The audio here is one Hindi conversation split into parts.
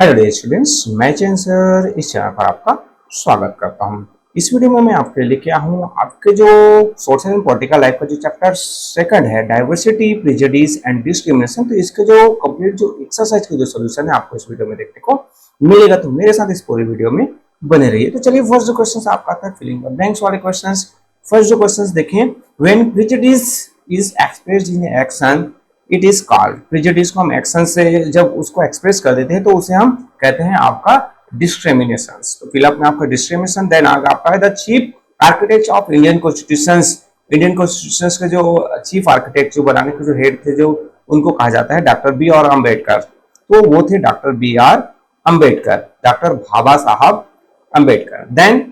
हेलो डियर स्टूडेंट्स, मैं चैन सर इस चैनल पर आपका स्वागत करता हूं। इस वीडियो में मैं आपके लिए लेके आया हूं आपके जो सोशल एंड पॉलिटिकल लाइफ का जो चैप्टर सेकंड है, डाइवर्सिटी, प्रेजुडिस एंड डिस्क्रिमिनेशन। तो इसके जो कंप्लीट जो एक्सरसाइज का जो सॉल्यूशन है आपको इस वीडियो में देखने को मिलेगा। तो मेरे साथ इस पूरी वीडियो में बने रहिए। तो चलिए फर्स्ट जो क्वेश्चन आपका आता है फिलिंग द ब्लैंक्स वाले क्वेश्चन। फर्स्ट जो क्वेश्चन देखें, when prejudice is expressed in action it is called. Prejudice को हम एक्शन से जब उसको एक्सप्रेस कर देते हैं तो उसे हम कहते हैं आपका डिस्क्रिमिनेशन। तो फिलअप में आपका डिस्क्रिमिनेशन, देन आगे आपका the chief architect of Indian constitution. Indian constitution के जो चीफ आर्किटेक्ट जो बनाने के जो हेड थे, जो उनको कहा जाता है डॉक्टर बी आर अम्बेडकर। तो वो थे doctor B R Ambedkar, doctor Baba Saheb Ambedkar. Then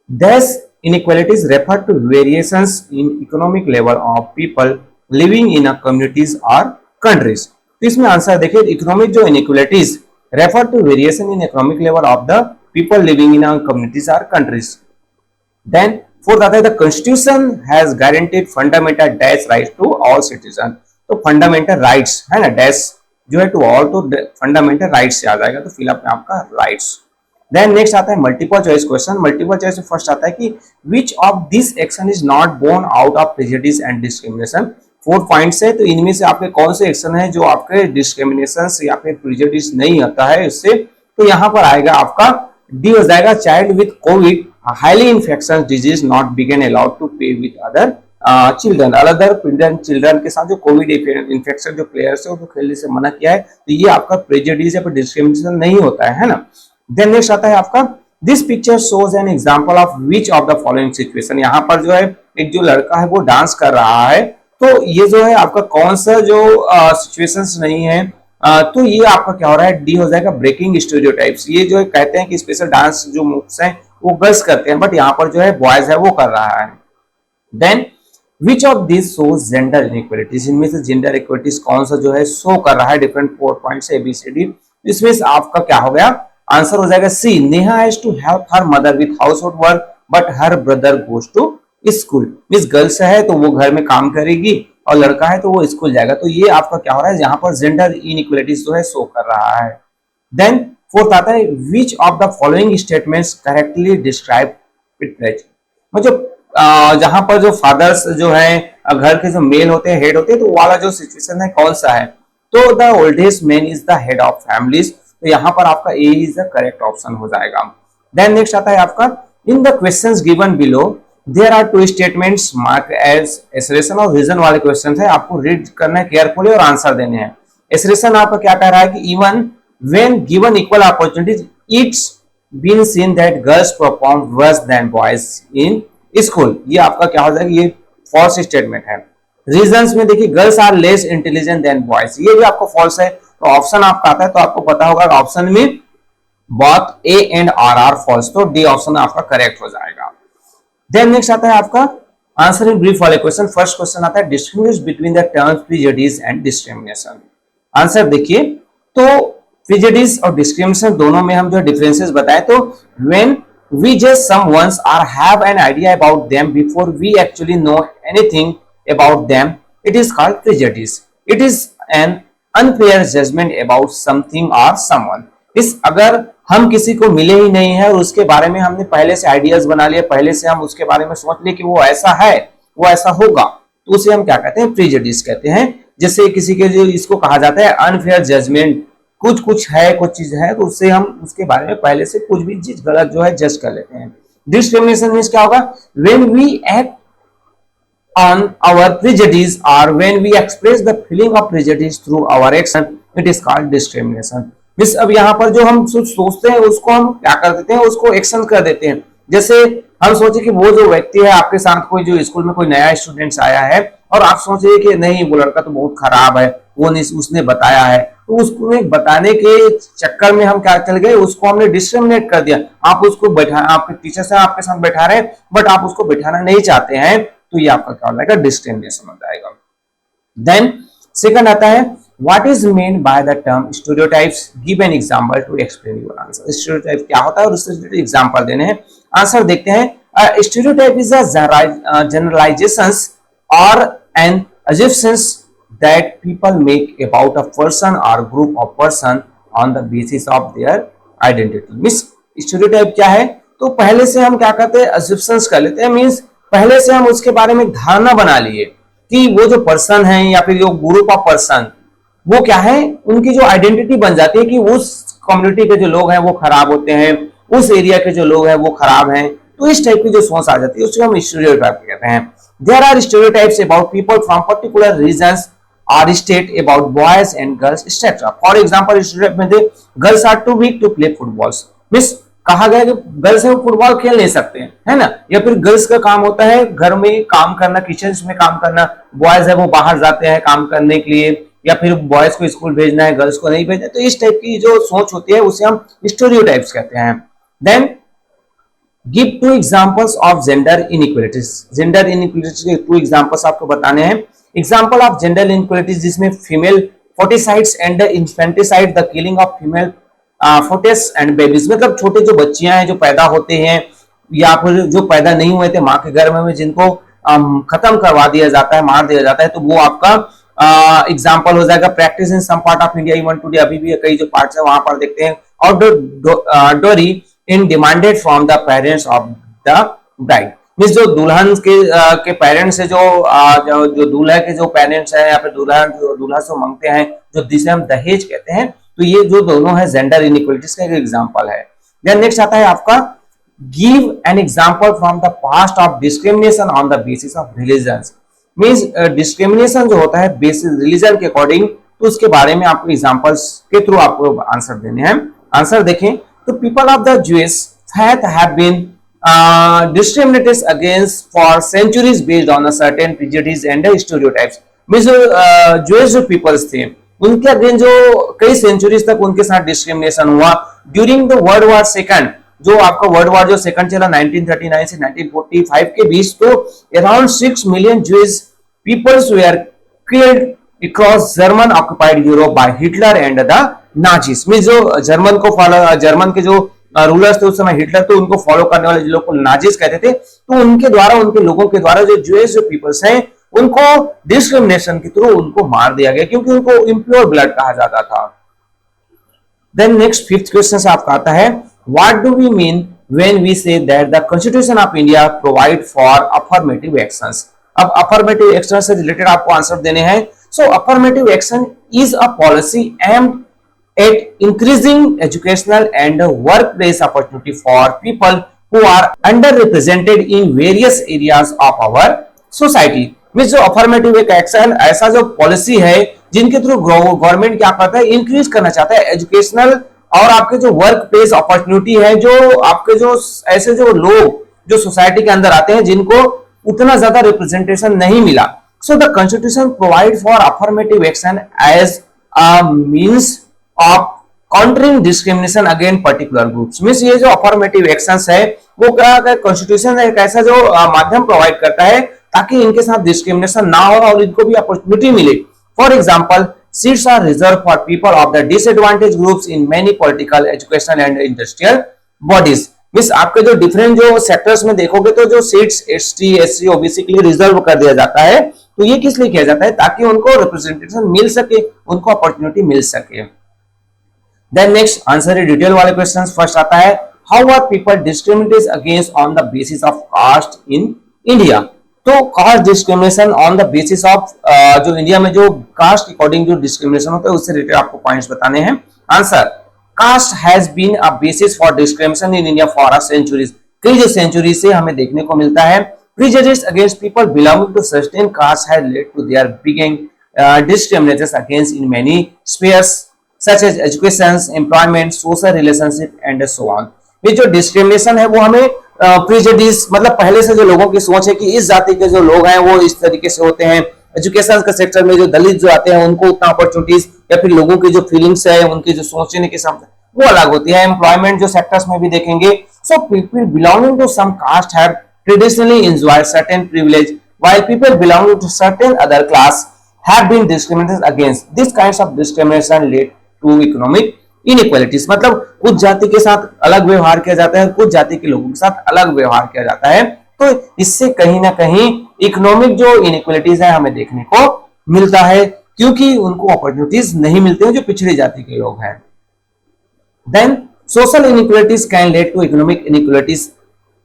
thus inequalities refer to variations in economic level of people living in a communities or countries। तो इसमें आंसर देखिए, इकोनॉमिक जो inequalities refer to variation in economic level of the people living in a communities or countries। then fourth आता है the constitution has guaranteed fundamental dash rights to all citizens। तो fundamental rights है ना, dash जो है to all, तो fundamental rights से आ जाएगा। तो फिलअप में आपका rights। देन नेक्स्ट आता है multiple choice question. Multiple choice में फर्स्ट आता है कि which of this action is not born out of prejudice and discrimination. 4 points है, तो इनमें से आपके कौन से एक्शन है जो आपके डिस्क्रिमिनेशन या फिर प्रेजुडिस नहीं आता है इससे। तो यहाँ पर आएगा आपका डी हो जाएगा, child with covid highly infection disease not बिगेन allowed to play with other children. Other children के साथ जो कोविड इन्फेक्शन जो प्लेयर्स है उनको खेलने से मना किया है, तो ये आपका प्रेजुडिस या फिर डिस्क्रिमिनेशन नहीं होता है ना। देन नेक्स्ट आता है आपका this picture shows an example of which of the following situation. यहाँ पर जो है एक जो लड़का है वो डांस कर रहा है, तो ये जो है आपका कौन सा जो सिचुएशंस नहीं है। तो ये आपका क्या हो रहा है, डी हो जाएगा ब्रेकिंग स्टीरियोटाइप्स। ये जो है कहते हैं कि स्पेशल डांस जो मूव्स हैं वो गर्ल्स करते हैं, बट यहाँ पर जो है बॉयज है वो कर रहा है। Then which of this shows gender inequalities. इनमें से जेंडर इक्वालिटीज कौन सा जो है शो कर रहा है, डिफरेंट 4 पॉइंट्स ABCD। इसमें आपका क्या हो गया, आंसर हो जाएगा C. Neha has to help her mother with household work but her brother goes to school. Miss girls है तो वो घर में काम करेगी और लड़का है तो वो स्कूल जाएगा। तो ये आपका क्या हो रहा है, यहाँ पर जेंडर इनइक्वालिटीज जो है शो कर रहा है। देन फोर्थ आता है which of the following statements correctly describe it. मतलब जहां पर जो फादर्स जो है घर के जो मेल होते हैं, हेड होते हैं, तो वाला जो सिचुएशन है कौन सा है। तो the oldest man is the head of families. तो यहाँ पर आपका A is the correct option हो जाएगा। देन नेक्स्ट आता है आपका in the questions given below there are 2 statements marked as assertion और रीजन वाले क्वेश्चन है, आपको रीड करना है केयरफुली और आंसर देने हैं। एसरेशन आपका क्या कह रहा है कि even when given equal opportunities it's been seen that girls perform worse than boys in school. ये आपका क्या हो जाएगा, ये फॉल्स स्टेटमेंट है। रीजंस में देखिए girls are less intelligent than boys, ये भी आपको फॉल्स है। तो ऑप्शन आपका आता है तो आपको पता होगा ऑप्शन में both A and R are false, तो डी ऑप्शन आपका करेक्ट हो जाएगा। देन नेक्स्ट आता है आपका आंसर इन ब्रीफ वाले क्वेश्चन। फर्स्ट क्वेश्चन आता है distinguish between the terms prejudice and discrimination. Answer देखिए, तो प्रेजुडिस और डिस्क्रिमिनेशन दोनों में हम जो डिफरेंसेस बताए, तो when we judge someone or have an idea about them before we actually know anything about them, it is called prejudice। it is an unfair judgment about something or someone। इस अगर हम किसी को मिले ही नहीं है और उसके बारे में हमने पहले से आइडियाज बना लिए, पहले से हम उसके बारे में सोच लिए कि वो ऐसा है, वो ऐसा होगा, तो उसे हम क्या कहते हैं, प्रेजुडिस कहते हैं। जैसे किसी के जो इसको कहा जाता है अनफेयर जजमेंट, कुछ है, कुछ चीज है, तो उससे हम उसके बारे में पहले से कुछ भी चीज गलत जो है जज कर लेते हैं। डिस्क्रिमिनेशन मींस क्या होगा, when we act on our prejudice और when we express the feeling of prejudice through our action, it is called discrimination. Means अब यहाँ पर जो हम सोचते हैं उसको हम क्या कर देते हैं, उसको एक्शन कर देते हैं। जैसे हम सोचे कि वो जो व्यक्ति है आपके साथ, कोई जो स्कूल में कोई नया स्टूडेंट आया है और आप सोचे कि नहीं वो लड़का तो बहुत खराब है, वो नहीं उसने बताया है, तो उसको बताने के चक्कर में हम क्या चल गए, उसको हमने डिस्क्रिमिनेट कर दिया। आप उसको बैठा, आपके टीचर से आपके साथ बैठा रहे बट आप उसको बैठाना नहीं चाहते हैं, तो ये आपका क्या हो जाएगा, डिस्क्रिमिनेशन हो जाएगा। देन सेकंड आता है what is mean by the term stereotypes, give an example to explain your answer. Stereotype क्या होता है और उससे एग्जांपल देने हैं। आंसर देखते हैं, स्टीरियोटाइप इज अ जनरलाइजेशंस और N assumptions that people make about a person or group of person on the basis of their identity. Means stereotype क्या है, तो पहले से हम क्या करते हैं, अजम्पशंस कर लेते हैं। मींस पहले से हम उसके बारे में धारणा बना लिए कि वो जो पर्सन है या फिर जो ग्रुप ऑफ पर्सन, वो क्या है, उनकी जो आइडेंटिटी बन जाती है कि उस कम्युनिटी के जो लोग हैं वो खराब होते हैं, उस एरिया के जो लोग हैं वो खराब हैं। तो इस टाइप की जो सोच आ जाती है उसको हम स्टीरियोटाइप कहते हैं। There are stereotypes about people from particular regions और state about boys and girls etcetera. For example stereotype में they girls are too weak to play footballs. Means कहा गया कि गर्ल्स है वो फुटबॉल खेल नहीं सकते हैं, है ना। या फिर गर्ल्स का काम होता है घर में काम करना, किचन में काम करना, बॉयज है वो बाहर जाते हैं काम करने के लिए, या फिर बॉयज को स्कूल भेजना है, गर्ल्स को नहीं भेजना। तो इस टाइप की जो सोच होती है उसे हम स्टीरियोटाइप्स कहते हैं। Then give two examples of gender inequalities. Gender inequalities के टू एग्जांपल्स आपको बताने हैं। एग्जांपल ऑफ जेंडर इनइक्वालिटीज जिसमें female foeticides and infanticide, the killing of female foetus and babies. मतलब छोटे जो बच्चियां हैं जो पैदा होते हैं या फिर जो पैदा नहीं हुए थे माँ के गर्भ में, जिनको खत्म करवा दिया जाता है, मार दिया जाता है, तो वो आपका एग्जाम्पल हो जाएगा। Practice in some part of India even today, अभी भी कई जो पार्ट्स है वहां पर देखते हैं। और dowry is demanded from the parents of the bride. Means जो दुल्हन के पेरेंट्स है, जो दूल्हा के जो पेरेंट्स हैं या फिर दूल्हा से मांगते हैं, जो जिसे हम दहेज कहते हैं। तो ये जो दोनों है जेंडर इनइक्वालिटीज का एक एग्जांपल है। देन नेक्स्ट आता है आपका give an example from the past of discrimination on the basis of religion. Means discrimination जो होता है बेसिस रिलीजन के अकॉर्डिंग, तो उसके बारे में आपको एग्जांपल्स के थ्रू आपको आंसर देने हैं। आंसर देखें तो people of the Jewish faith have been discriminated against for centuries based on a certain prejudice and stereotypes। Means Jewish जो पीपल्स थे उनके अगेंस्ट जो कई सेंचुरीज तक उनके साथ डिस्क्रिमिनेशन हुआ। During the world war second, जो आपका वर्ल्ड वॉर जो सेकंड चला 1939 से 1945 के बीच, तो around 6 million Jewish peoples were killed across German occupied Europe by Hitler and the Nazis. Means जो जर्मन के जो रूलर्स थे उस समय हिटलर, तो उनको फॉलो करने वाले जो लोग को नाजीज कहते थे, तो उनके द्वारा, उनके लोगों के द्वारा जो ज्यूइश जो पीपल्स हैं उनको डिस्क्रिमिनेशन के थ्रू उनको मार दिया गया, क्योंकि उनको इम्प्योर ब्लड कहा जाता था। देन नेक्स्ट फिफ्थ क्वेश्चन आपका आता है, what do we mean when we say that the constitution of India provide for affirmative actions. अब अफर्मेटिव एक्शन से रिलेटेड आपको आंसर देने हैं। So affirmative action is a policy aimed at increasing educational and workplace opportunity for people who are underrepresented in various areas of our society। Means जो अफर्मेटिव एक एक्शन ऐसा जो पॉलिसी है जिनके थ्रू गवर्नमेंट क्या करता है, इंक्रीज करना चाहता है एजुकेशनल और आपके जो वर्क प्लेस अपॉर्चुनिटी है, जो आपके जो ऐसे जो लोग जो सोसाइटी के अंदर आते हैं जिनको उतना ज्यादा रिप्रेजेंटेशन नहीं मिला। So the constitution provide for affirmative action as a means of countering discrimination against particular groups. Means ये जो अफर्मेटिव एक्शंस है वो क्या कॉन्स्टिट्यूशन एक ऐसा जो माध्यम प्रोवाइड करता है ताकि इनके साथ डिस्क्रिमिनेशन ना हो और इनको भी अपॉर्चुनिटी मिले। For example seats are reserve for people of the disadvantage groups in many political, educational and industrial bodies. Means आपके जो डिफरेंट जो सेक्टर्स में देखोगे तो जो सीट्स एसटी, एससी, ओबीसी के लिए रिजर्व कर दिया जाता है। तो ये किस लिए किया जाता है, ताकि उनको रिप्रेजेंटेशन मिल सके, उनको अपॉर्चुनिटी मिल सके। Then next आंसर है डिटेल वाले क्वेश्चंस। फर्स्ट आता है, how are people discriminated against on the basis of caste in India. तो caste discrimination on the basis of जो इंडिया में जो कास्ट अकॉर्डिंग जो डिस्क्रिमिनेशन होता है उससे रिलेटेड आपको पॉइंट्स बताने हैं। Answer, caste has been a basis for discrimination in India for a centuries. कई जो सेंचुरी से हमें देखने को मिलता है। Prejudice against people belonging to certain caste has led to their being discriminations against in many spheres such as education, employment, social relationship and so on। ये जो डिस्क्रिमिनेशन है वो हमें प्रेजुडिस मतलब पहले से जो लोगों की सोच है कि इस जाति के जो लोग हैं वो इस तरीके से होते हैं। एजुकेशन के सेक्टर में जो दलित जो आते हैं उनको उतना अपॉर्चुनिटीज या फिर लोगों की जो फीलिंग्स है, उनकी जो सोचने की क्षमता वो अलग होती है। एम्प्लॉयमेंट जो सेक्टर्स में भी देखेंगे, so people belonging to some caste have traditionally enjoyed certain privilege while people belonging to certain other class have been discriminated against। This kinds of discrimination lead to economic inequalities। मतलब कुछ जाति के साथ अलग व्यवहार किया जाता है, कुछ जाति के लोगों के साथ अलग व्यवहार किया जाता है। तो इससे कहीं ना कहीं इकोनॉमिक जो इनइक्वालिटीज है हमें देखने को मिलता है, क्योंकि उनको अपॉर्चुनिटीज नहीं मिलते हैं जो पिछड़ी जाति के लोग हैं। Then social inequalities can lead to economic inequalities.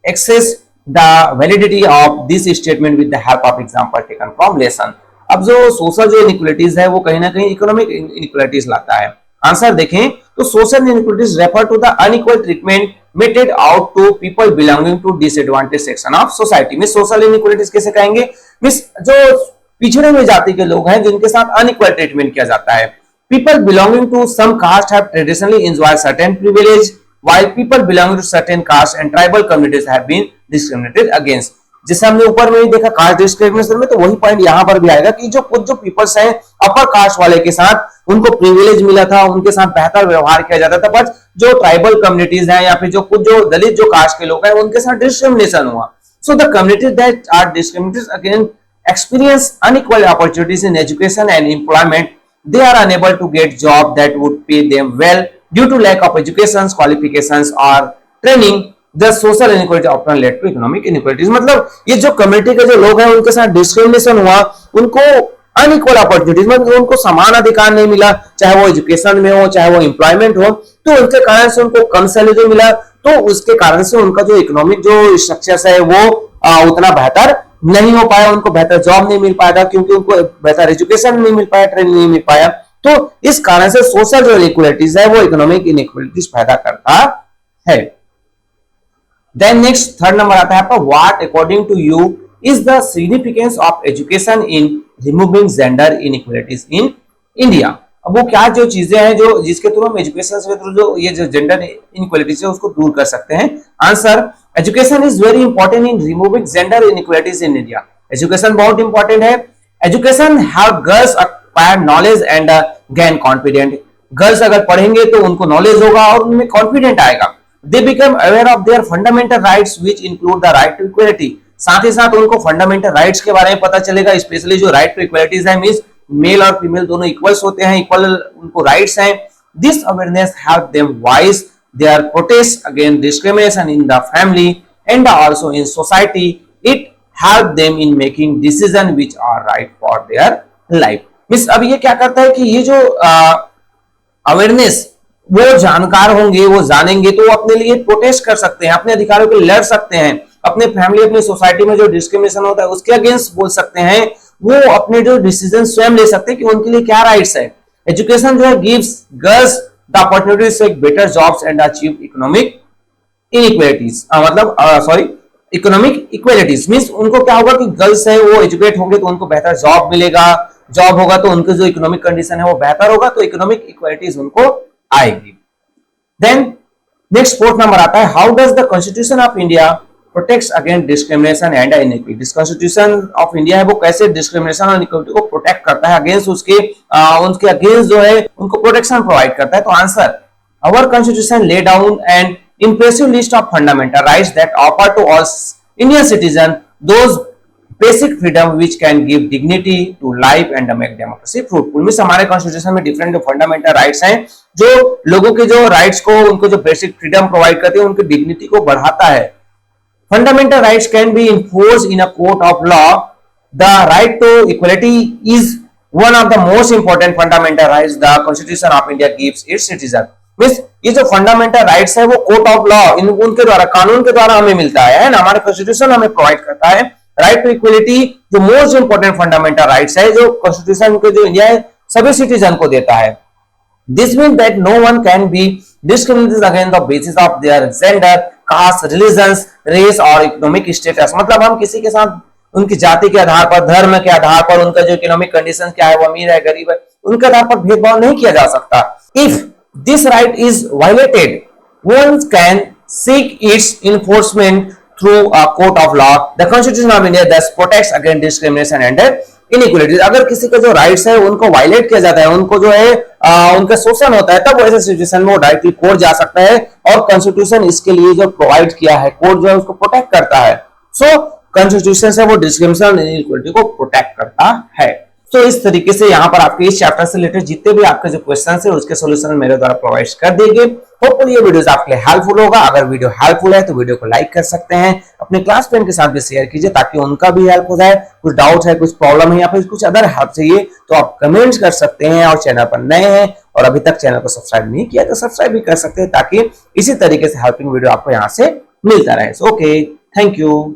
Access the validity of this statement with the help of example taken from lesson. अब जो सोशल जो इनइक्वालिटीज है वो कहीं ना कहीं इकोनॉमिक इनइक्वालिटीज लाता है। आंसर देखें तो social inequalities refer to the unequal treatment meted out to people belonging to disadvantaged section of society। में सोशल इनइक्वालिटीज कैसे कहेंगे, मिस जो पिछड़े हुए जाति के लोग हैं जिनके साथ अनइक्वल ट्रीटमेंट किया जाता है। People belonging to some caste have traditionally enjoyed certain privilege, while people belonging to certain caste and tribal communities have been discriminated against। जिसे हमने ऊपर में ही देखा कास्ट डिस्क्रिमिनेशन में, तो वही पॉइंट यहाँ पर भी आएगा कि जो कुछ जो पीपल्स हैं अपर कास्ट वाले के साथ उनको प्रिविलेज मिला था, उनके साथ बेहतर व्यवहार किया जाता था, बट जो ट्राइबल कम्युनिटीज हैं या फिर जो कुछ जो दलित जो कास्ट के लोग हैं उनके साथ डिस्क्रिमिनेशन हुआ। So the communities that are discriminated again experience unequal opportunities in education and employment. They are unable to get job that would pay them well due to lack of education qualifications और training. The social inequality often led to economic inequalities। मतलब ये जो कम्युनिटी के जो लोग हैं उनके साथ डिस्क्रिमिनेशन हुआ, उनको अनइक्वल अपॉर्चुनिटीज मतलब उनको समान अधिकार नहीं मिला, चाहे वो एजुकेशन में हो चाहे वो एम्प्लॉयमेंट हो, तो उनके कारण से उनको कम सैलरी मिला, तो उसके कारण से उनका जो इकोनॉमिक जो स्ट्रक्चर है वो उतना बेहतर नहीं हो पाया, उनको बेहतर जॉब नहीं मिल पाया क्योंकि उनको बेहतर एजुकेशन नहीं मिल पाया, ट्रेनिंग नहीं मिल पाया। तो इस कारण से सोशल जो इनइक्वालिटीज है वो इकोनॉमिक इनइक्वालिटीज पैदा करता है। Then next थर्ड नंबर आता है आपका what according to you is the significance of education in removing gender inequalities in India। अब वो क्या जो चीजें हैं जो जिसके थ्रू हम एजुकेशन के थ्रू जो ये जो जेंडर इनइक्वालिटीज है उसको दूर कर सकते हैं। Answer education is very important in removing gender inequalities in India. Education बहुत इंपॉर्टेंट है। Education help girls acquire knowledge and gain confident. Girls अगर पढ़ेंगे तो उनको नॉलेज होगा और उनमें कॉन्फिडेंट आएगा। They become aware of their fundamental rights which include the right to equality। साथ ही साथ उनको फंडामेंटल राइट्स के बारे में पता चलेगा, स्पेशली जो राइट टू इक्वालिटीज है, मींस मेल और फीमेल दोनों इक्वल्स होते हैं, इक्वल उनको राइट्स हैं। This awareness help them voice their protest against discrimination in the family and also in society. It help them in making decision which are right for their life. Means अब ये क्या करता है कि ये जो अवेयरनेस वो जानकार होंगे, वो जानेंगे तो वो अपने लिए प्रोटेस्ट कर सकते हैं, अपने अधिकारों के लिए लड़ सकते हैं, अपने फैमिली अपनी सोसाइटी में जो डिस्क्रिमिनेशन होता है उसके अगेंस्ट बोल सकते हैं, वो अपने जो डिसीजन स्वयं ले सकते हैं कि उनके लिए क्या राइट्स है। एजुकेशन जो है gives girls the opportunities to better jobs and achieve economic inequalities, मतलब सॉरी इकोनॉमिक इक्वालिटीज। मींस उनको क्या होगा कि गर्ल्स है वो एजुकेट होंगे तो उनको बेहतर जॉब मिलेगा, जॉब होगा तो उनके जो इकोनॉमिक कंडीशन है वो बेहतर होगा, तो इकोनॉमिक इक्वालिटीज उनको आएगी। देन नेक्स्ट फोर्थ नंबर आता है how does the constitution of India protects against discrimination and inequalities. Constitution of India है वो कैसे डिस्क्रिमिनेशन और इनइक्वालिटी को प्रोटेक्ट करता है, अगेंस्ट उनके अगेंस्ट जो है उनको प्रोटेक्शन प्रोवाइड करता है। तो answer our constitution lay down an impressive list of fundamental rights that offer to all Indian citizens those basic freedom which can give dignity to life and make democracy fruitful। Means हमारे कॉन्स्टिट्यूशन में डिफरेंट जो फंडामेंटल राइट्स हैं जो लोगों के जो राइट्स को उनको जो बेसिक फ्रीडम प्रोवाइड करते हैं उनकी डिग्निटी को बढ़ाता है। Fundamental rights can be enforced in a court of law. The right to equality is one of the most important fundamental rights the constitution of India gives its citizen. Means ये जो फंडामेंटल राइट्स है वो कोर्ट ऑफ लॉ उनके द्वारा कानून के द्वारा हमें मिलता है ना, हमारे कॉन्स्टिट्यूशन हमें प्रोवाइड करता है। राइट टू इक्वलिटी जो मोस्ट इंपोर्टेंट फंडामेंटल राइट्स है जो कॉन्स्टिट्यूशन के जो इंडिया है सभी सिटीजन को देता है। This means that no one can be discriminated against the basis of their gender, caste, religion, race और इकोनॉमिक स्टेटस। मतलब हम किसी के साथ उनकी जाति के आधार पर, धर्म के आधार पर, उनका जो इकोनॉमिक कंडीशन क्या है, वो अमीर है गरीब है, उनके आधार पर भेदभाव नहीं किया जा सकता। If this right is violated, one can seek its enforcement through a court of law। The Constitution of India thus protects against discrimination and inequality। अगर किसी के जो राइट्स है उनको वायलेट किया जाता है, उनको जो है उनका शोषण होता है, तब ऐसे सिचुएशन में वो डायरेक्टली कोर्ट जा सकता है और कॉन्स्टिट्यूशन इसके लिए जो प्रोवाइड किया है, कोर्ट जो है उसको प्रोटेक्ट करता है। सो कॉन्स्टिट्यूशन से वो डिस्क्रिमिनेशन एंड इनइक्वालिटी को प्रोटेक्ट करता है। तो इस तरीके से यहाँ पर आपके इस चैप्टर से रिलेटेड जितने भी आपके जो क्वेश्चन है उसके सॉल्यूशन मेरे द्वारा प्रोवाइड कर दिए गए। होपफुली ये वीडियोस आपके लिए हेल्पफुल होगा। अगर वीडियो हेल्पफुल है तो वीडियो को लाइक कर सकते हैं, अपने क्लास फ्रेंड के साथ भी शेयर कीजिए ताकि उनका भी हेल्प हो जाए। कुछ डाउट है, कुछ प्रॉब्लम है या फिर कुछ अदर हेल्प चाहिए तो आप कमेंट्स कर सकते हैं। और चैनल पर नए हैं और अभी तक चैनल को सब्सक्राइब नहीं किया तो सब्सक्राइब भी कर सकते हैं ताकि इसी तरीके से हेल्पिंग वीडियो आपको यहाँ से मिलता रहे। Okay, thank you.